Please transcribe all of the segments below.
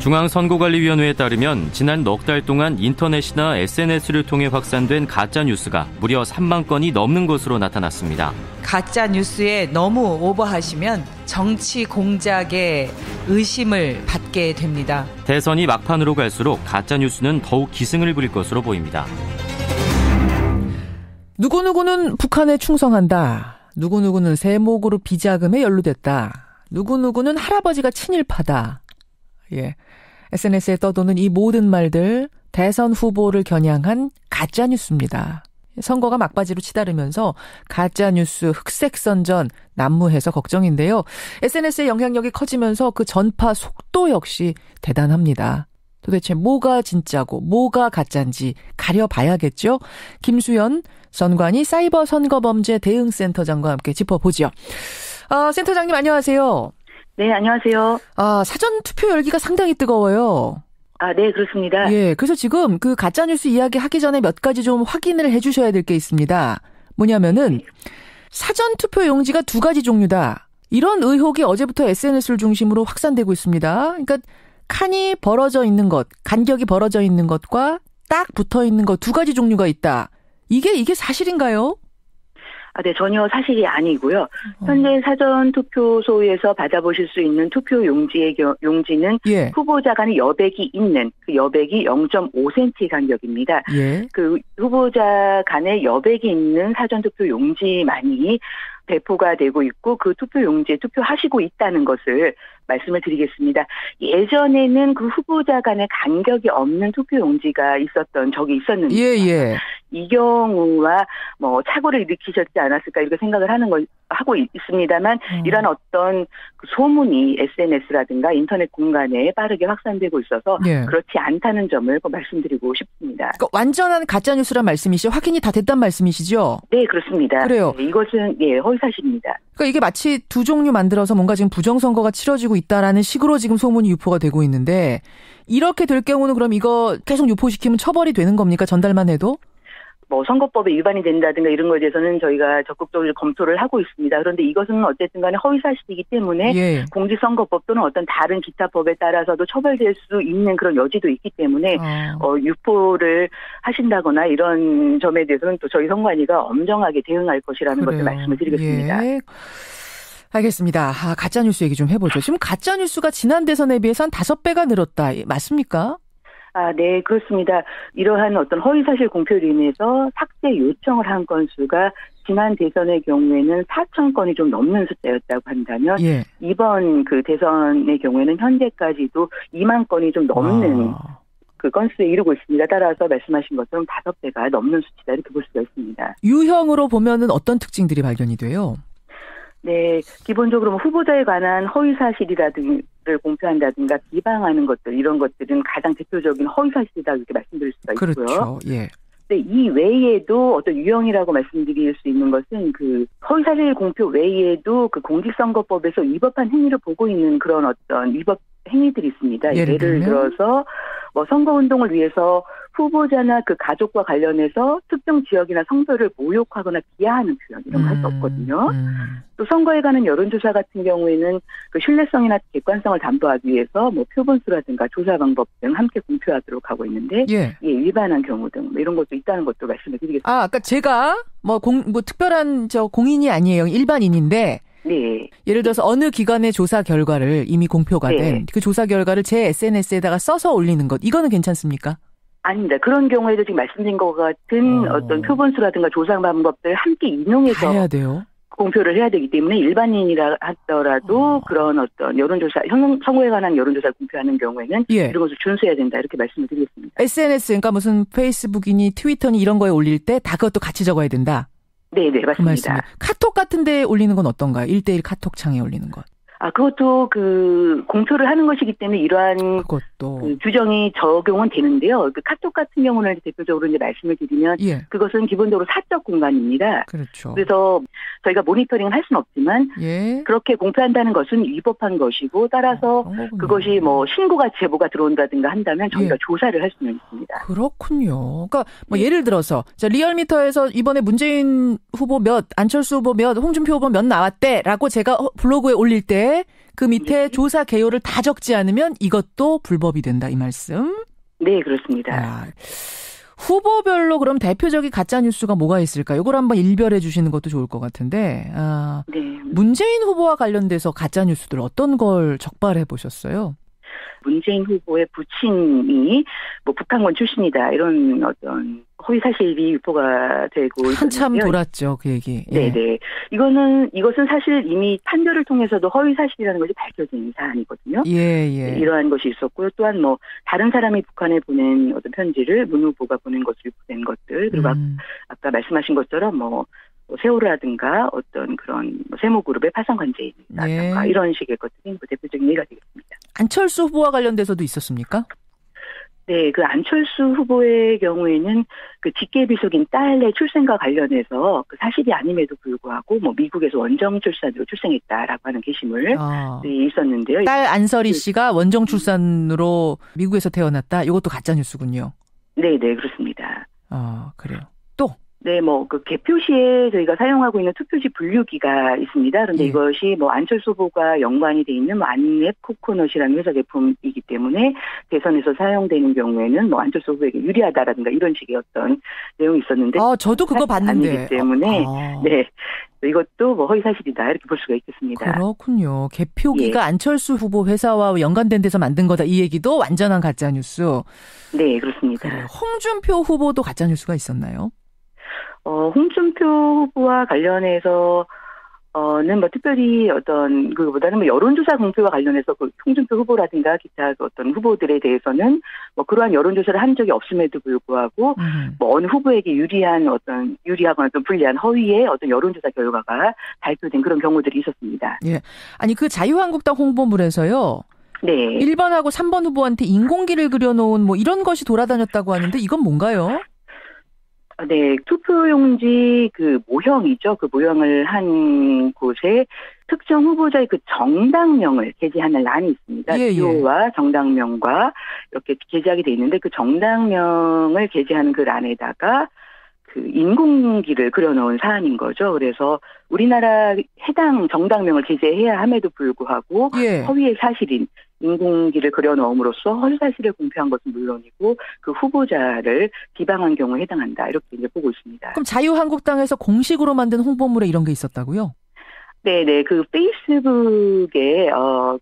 중앙선거관리위원회에 따르면 지난 넉 달 동안 인터넷이나 SNS를 통해 확산된 가짜뉴스가 무려 3만 건이 넘는 것으로 나타났습니다. 가짜뉴스에 너무 오버하시면 정치 공작에 의심을 받게 됩니다. 대선이 막판으로 갈수록 가짜뉴스는 더욱 기승을 부릴 것으로 보입니다. 누구누구는 북한에 충성한다. 누구누구는 세목으로 비자금에 연루됐다. 누구누구는 할아버지가 친일파다. 예. SNS에 떠도는 이 모든 말들 대선 후보를 겨냥한 가짜뉴스입니다. 선거가 막바지로 치달으면서 가짜뉴스 흑색선전 난무해서 걱정인데요. SNS의 영향력이 커지면서 그 전파 속도 역시 대단합니다. 도대체 뭐가 진짜고 뭐가 가짜인지 가려봐야겠죠. 김수연 선관위 사이버 선거범죄 대응센터장과 함께 짚어보죠. 센터장님 안녕하세요. 네, 안녕하세요. 사전 투표 열기가 상당히 뜨거워요. 네, 그렇습니다. 예, 그래서 지금 그 가짜뉴스 이야기 하기 전에 몇 가지 좀 확인을 해 주셔야 될 게 있습니다. 뭐냐면은 사전 투표 용지가 두 가지 종류다. 이런 의혹이 어제부터 SNS를 중심으로 확산되고 있습니다. 그러니까 칸이 벌어져 있는 것, 간격이 벌어져 있는 것과 딱 붙어 있는 것 두 가지 종류가 있다. 이게 사실인가요? 네, 전혀 사실이 아니고요. 현재 사전투표소에서 받아보실 수 있는 투표 용지는 예. 후보자 간의 여백이 있는 그 여백이 0.5cm 간격입니다. 예. 그 후보자 간의 여백이 있는 사전투표 용지만이 배포가 되고 있고 그 투표 용지에 투표하시고 있다는 것을 말씀을 드리겠습니다. 예전에는 그 후보자 간의 간격이 없는 투표 용지가 있었던 적이 있었는데 예. 이 경우와 착오를 일으키셨지 않았을까 이렇게 생각을 하고 있습니다만 이런 어떤 그 소문이 SNS라든가 인터넷 공간에 빠르게 확산되고 있어서 예. 그렇지 않다는 점을 말씀드리고 싶습니다. 그러니까 완전한 가짜뉴스란 말씀이시죠? 확인이 다 됐단 말씀이시죠? 네, 그렇습니다. 그래요. 네, 이것은 허위사실입니다. 그러니까 이게 마치 두 종류 만들어서 뭔가 지금 부정선거가 치러지고 있다라는 식으로 지금 소문이 유포가 되고 있는데 이렇게 될 경우는 그럼 이거 계속 유포시키면 처벌이 되는 겁니까? 전달만 해도? 선거법에 위반이 된다든가 이런 거에 대해서는 저희가 적극적으로 검토를 하고 있습니다. 그런데 이것은 어쨌든 간에 허위사실이기 때문에 예. 공직선거법 또는 어떤 다른 기타 법에 따라서도 처벌될 수 있는 그런 여지도 있기 때문에 유포를 하신다거나 이런 점에 대해서는 또 저희 선관위가 엄정하게 대응할 것이라는 것을 말씀을 드리겠습니다. 예. 알겠습니다. 가짜뉴스 얘기 좀 해보죠. 지금 가짜뉴스가 지난 대선에 비해서 한 5배가 늘었다. 맞습니까? 네, 그렇습니다. 이러한 어떤 허위사실 공표로 인해서 삭제 요청을 한 건수가 지난 대선의 경우에는 4,000건이 좀 넘는 숫자였다고 한다면 예. 이번 그 대선의 경우에는 현재까지도 2만 건이 좀 넘는 그 건수에 이르고 있습니다. 따라서 말씀하신 것처럼 5배가 넘는 수치다 이렇게 볼 수가 있습니다. 유형으로 보면은 어떤 특징들이 발견이 돼요? 네, 기본적으로 후보자에 관한 허위사실이라든가 를 공표한다든가 비방하는 것들 이런 것들은 가장 대표적인 허위사실이다 이렇게 말씀드릴 수가 있고요. 그렇죠. 예. 네, 이 외에도 어떤 유형이라고 말씀드릴 수 있는 것은 그 허위사실 공표 외에도 그 공직선거법에서 위법한 행위를 보고 있는 그런 어떤 위법 행위들이 있습니다. 예를 들어서 선거운동을 위해서 후보자나 그 가족과 관련해서 특정 지역이나 성별을 모욕하거나 비하하는 표현 이런 거 할 수 없거든요. 또 선거에 관한 여론조사 같은 경우에는 그 신뢰성이나 객관성을 담보하기 위해서 표본수라든가 조사 방법 등 함께 공표하도록 하고 있는데 위반한 경우 등 이런 것도 있다는 것도 말씀을 드리겠습니다. 아까 제가 특별한 공인이 아니에요. 일반인인데 네. 예를 들어서 어느 기관의 조사 결과를 이미 공표가 된 그 조사 결과를 제 SNS에다가 써서 올리는 것 이거는 괜찮습니까? 아닙니다. 그런 경우에도 지금 말씀드린 것 같은 어떤 표본수라든가 조사 방법들 함께 인용해서 해야 돼요. 공표를 해야 되기 때문에 일반인이라 하더라도 그런 어떤 여론조사, 선거에 관한 여론조사를 공표하는 경우에는 이런 것을 준수해야 된다 이렇게 말씀을 드리겠습니다. SNS 그러니까 무슨 페이스북이니 트위터니 이런 거에 올릴 때 다 그것도 같이 적어야 된다. 네, 맞습니다. 카톡 같은 데 올리는 건 어떤가요? 1:1 카톡창에 올리는 것. 그것도 그 공표를 하는 것이기 때문에 이러한 그 규정이 적용은 되는데요. 그 카톡 같은 경우는 대표적으로 이제 말씀을 드리면 그것은 기본적으로 사적 공간입니다. 그렇죠. 그래서 저희가 모니터링을 할 수는 없지만 그렇게 공표한다는 것은 위법한 것이고 따라서 그것이 신고가 제보가 들어온다든가 한다면 저희가 조사를 할 수는 있습니다. 그렇군요. 그러니까 예를 들어서 리얼미터에서 이번에 문재인 후보 몇, 안철수 후보 몇, 홍준표 후보 몇 나왔대라고 제가 블로그에 올릴 때 그 밑에 네. 조사 개요를 다 적지 않으면 이것도 불법이 된다 이 말씀? 네, 그렇습니다. 아, 후보별로 그럼 대표적인 가짜뉴스가 뭐가 있을까요? 이걸 한번 일별해 주시는 것도 좋을 것 같은데 네. 문재인 후보와 관련돼서 가짜뉴스들 어떤 걸 적발해 보셨어요? 문재인 후보의 부친이 뭐 북한군 출신이다 이런 어떤 허위 사실이 유포가 되고 한참 있었는데요. 돌았죠, 그 얘기. 예. 네네. 이것은 사실 이미 판결을 통해서도 허위 사실이라는 것이 밝혀진 사안이거든요. 예. 이러한 것이 있었고요. 또한 뭐 다른 사람이 북한에 보낸 어떤 편지를 문 후보가 보낸 것으로 유포된 것들 그리고 아까 말씀하신 것처럼 뭐 세월호라든가 어떤 그런 세모그룹의 파산 관계라든가 이런 식의 것들이 대표적인 예가 되겠습니다. 안철수 후보와 관련돼서도 있었습니까? 네, 그 안철수 후보의 경우에는 그 직계비속인 딸의 출생과 관련해서 그 사실이 아님에도 불구하고 뭐 미국에서 원정 출산으로 출생했다라고 하는 게시물 있었는데요. 딸 안설이 씨가 원정 출산으로 미국에서 태어났다. 이것도 가짜 뉴스군요. 네, 그렇습니다. 그래요. 또? 네, 뭐 그 개표시에 저희가 사용하고 있는 투표지 분류기가 있습니다. 그런데 이것이 뭐 안철수 후보가 연관이 돼 있는 뭐 안랩 코코넛이라는 회사 제품이기 때문에 대선에서 사용되는 경우에는 뭐 안철수 후보에게 유리하다라든가 이런 식의 어떤 내용이 있었는데 저도 그거 봤는데 아니기 때문에 네. 이것도 뭐 허위 사실이다 이렇게 볼 수가 있겠습니다. 그렇군요. 개표기가 안철수 후보 회사와 연관된 데서 만든 거다 이 얘기도 완전한 가짜 뉴스. 네, 그렇습니다. 그래요. 홍준표 후보도 가짜 뉴스가 있었나요? 홍준표 후보와 관련해서는 뭐 특별히 어떤 그보다는 뭐 여론조사 공표와 관련해서 그 홍준표 후보라든가 기타 어떤 후보들에 대해서는 뭐 그러한 여론조사를 한 적이 없음에도 불구하고 뭐 어느 후보에게 유리하거나 좀 불리한 허위의 어떤 여론조사 결과가 발표된 그런 경우들이 있었습니다. 예. 아니 그 자유한국당 홍보물에서요. 네. 1번하고 3번 후보한테 인공기를 그려놓은 뭐 이런 것이 돌아다녔다고 하는데 이건 뭔가요? 네, 투표용지 그 모형이죠. 그 모형을 한 곳에 특정 후보자의 그 정당명을 게재하는 란이 있습니다. 기호와 정당명과 이렇게 게재하게 돼 있는데 그 정당명을 게재하는 그 란에다가 그 인공기를 그려놓은 사안인 거죠. 그래서 우리나라 해당 정당명을 게재해야 함에도 불구하고 허위의 사실인 인공기를 그려넣음으로써 허위 사실을 공표한 것은 물론이고 그 후보자를 비방한 경우에 해당한다 이렇게 이제 보고 있습니다. 그럼 자유한국당에서 공식으로 만든 홍보물에 이런 게 있었다고요? 네네, 그 페이스북에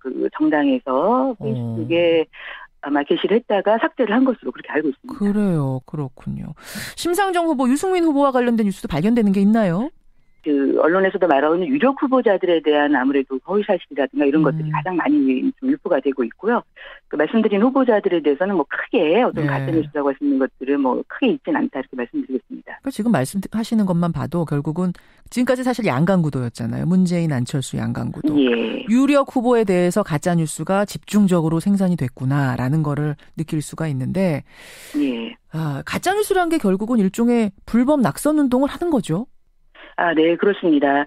그 정당에서 페이스북에 아마 게시를 했다가 삭제를 한 것으로 그렇게 알고 있습니다. 그래요, 그렇군요. 심상정 후보, 유승민 후보와 관련된 뉴스도 발견되는 게 있나요? 그 언론에서도 말하는 유력 후보자들에 대한 아무래도 허위 사실이라든가 이런 것들이 가장 많이 좀 유포가 되고 있고요. 그 말씀드린 후보자들에 대해서는 뭐 크게 어떤 가짜 뉴스라고 할 수 있는 것들은 뭐 크게 있진 않다 이렇게 말씀드리겠습니다. 그러니까 지금 말씀하시는 것만 봐도 결국은 지금까지 사실 양강구도였잖아요. 문재인, 안철수 양강구도. 유력 후보에 대해서 가짜 뉴스가 집중적으로 생산이 됐구나라는 거를 느낄 수가 있는데, 가짜 뉴스라는 게 결국은 일종의 불법 낙선 운동을 하는 거죠. 네, 그렇습니다.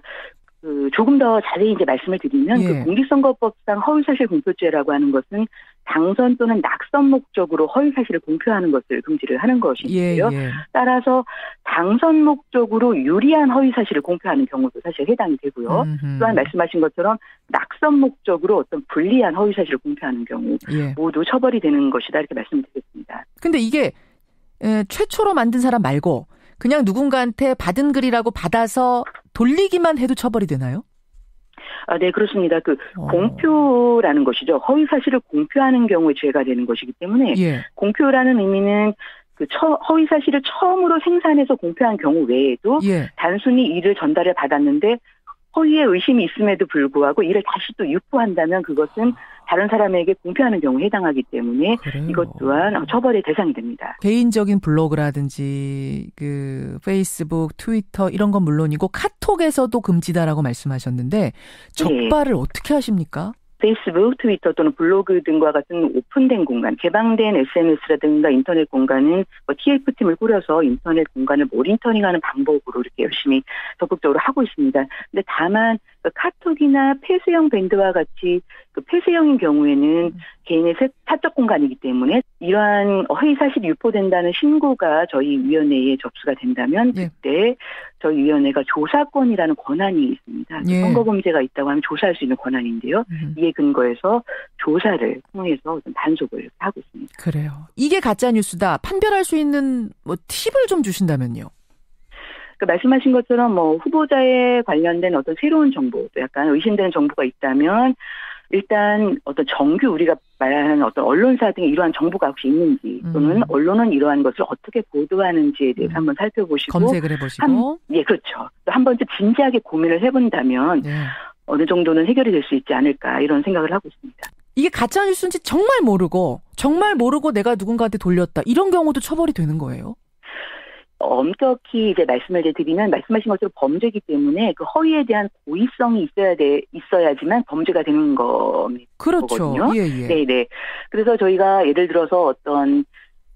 조금 더 자세히 이제 말씀을 드리면, 그 공직선거법상 허위사실 공표죄라고 하는 것은 당선 또는 낙선 목적으로 허위사실을 공표하는 것을 금지를 하는 것인데요. 따라서 당선 목적으로 유리한 허위사실을 공표하는 경우도 사실 해당이 되고요. 또한 말씀하신 것처럼 낙선 목적으로 어떤 불리한 허위사실을 공표하는 경우 모두 처벌이 되는 것이다 이렇게 말씀을 드리겠습니다. 근데 이게 최초로 만든 사람 말고 그냥 누군가한테 받은 글이라고 받아서 돌리기만 해도 처벌이 되나요? 네, 그렇습니다. 공표라는 것이죠. 허위 사실을 공표하는 경우에 죄가 되는 것이기 때문에 공표라는 의미는 허위 사실을 처음으로 생산해서 공표한 경우 외에도 단순히 이를 전달을 받았는데 허위의 의심이 있음에도 불구하고 이를 다시 또 유포한다면 그것은 다른 사람에게 공표하는 경우에 해당하기 때문에 이것 또한 처벌의 대상이 됩니다. 개인적인 블로그라든지 그 페이스북, 트위터 이런 건 물론이고 카톡에서도 금지다라고 말씀하셨는데 적발을 어떻게 하십니까? 페이스북, 트위터 또는 블로그 등과 같은 오픈된 공간, 개방된 SNS라든가 인터넷 공간은 TF팀을 꾸려서 인터넷 공간을 모니터링하는 방법으로 이렇게 열심히 적극적으로 하고 있습니다. 근데 다만 카톡이나 폐쇄형 밴드와 같이 그 폐쇄형인 경우에는 개인의 사적 공간이기 때문에 이러한 허위 사실이 유포된다는 신고가 저희 위원회에 접수가 된다면 그때 저희 위원회가 조사권이라는 권한이 있습니다. 선거범죄가 있다고 하면 조사할 수 있는 권한인데요. 이에 근거해서 조사를 통해서 단속을 하고 있습니다. 그래요. 이게 가짜뉴스다. 판별할 수 있는 뭐 팁을 좀 주신다면요. 말씀하신 것처럼 뭐 후보자에 관련된 어떤 새로운 정보, 또 약간 의심되는 정보가 있다면 일단 어떤 정규 우리가 말하는 어떤 언론사 등의 이러한 정보가 혹시 있는지 또는 언론은 이러한 것을 어떻게 보도하는지에 대해서 한번 살펴보시고 검색을 해보시고 그렇죠. 또 한 번쯤 진지하게 고민을 해본다면 어느 정도는 해결이 될 수 있지 않을까 이런 생각을 하고 있습니다. 이게 가짜뉴스인지 정말 모르고 내가 누군가한테 돌렸다 이런 경우도 처벌이 되는 거예요? 엄격히 이제 말씀을 드리면 말씀하신 것처럼 범죄이기 때문에 그 허위에 대한 고의성이 있어야지만 범죄가 되는 거거든요. 그렇죠. 예. 네네. 그래서 저희가 예를 들어서 어떤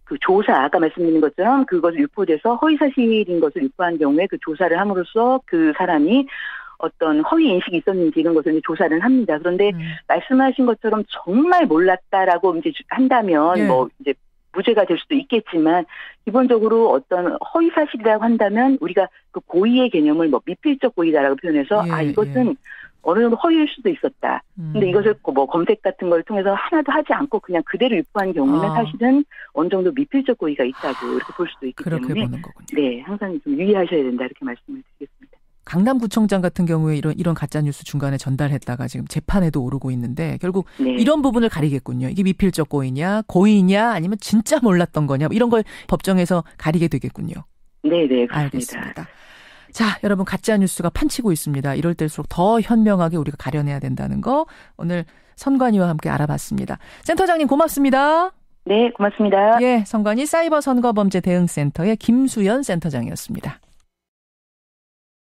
그 조사 아까 말씀드린 것처럼 그것을 유포돼서 허위 사실인 것을 유포한 경우에 그 조사를 함으로써 그 사람이 어떤 허위 인식이 있었는지 이런 것을 이제 조사를 합니다. 그런데 말씀하신 것처럼 정말 몰랐다라고 이제 한다면 뭐 이제 무죄가 될 수도 있겠지만 기본적으로 어떤 허위 사실이라고 한다면 우리가 그 고의의 개념을 뭐 미필적 고의다라고 표현해서 이것은 어느 정도 허위일 수도 있었다. 근데 이것을 뭐 검색 같은 걸 통해서 하나도 하지 않고 그냥 그대로 유포한 경우는 사실은 어느 정도 미필적 고의가 있다고 이렇게 볼 수도 있기 때문에 보는 거군요. 네, 항상 좀 유의하셔야 된다 이렇게 말씀을 드리겠습니다. 강남구청장 같은 경우에 이런 가짜뉴스 중간에 전달했다가 지금 재판에도 오르고 있는데 결국 이런 부분을 가리겠군요. 이게 미필적 고의냐, 고의냐, 아니면 진짜 몰랐던 거냐 이런 걸 법정에서 가리게 되겠군요. 네, 그렇습니다. 알겠습니다. 자, 여러분 가짜뉴스가 판치고 있습니다. 이럴 때일수록 더 현명하게 우리가 가려내야 된다는 거 오늘 선관위와 함께 알아봤습니다. 센터장님 고맙습니다. 네, 고맙습니다. 예, 선관위 사이버 선거범죄 대응센터의 김수연 센터장이었습니다.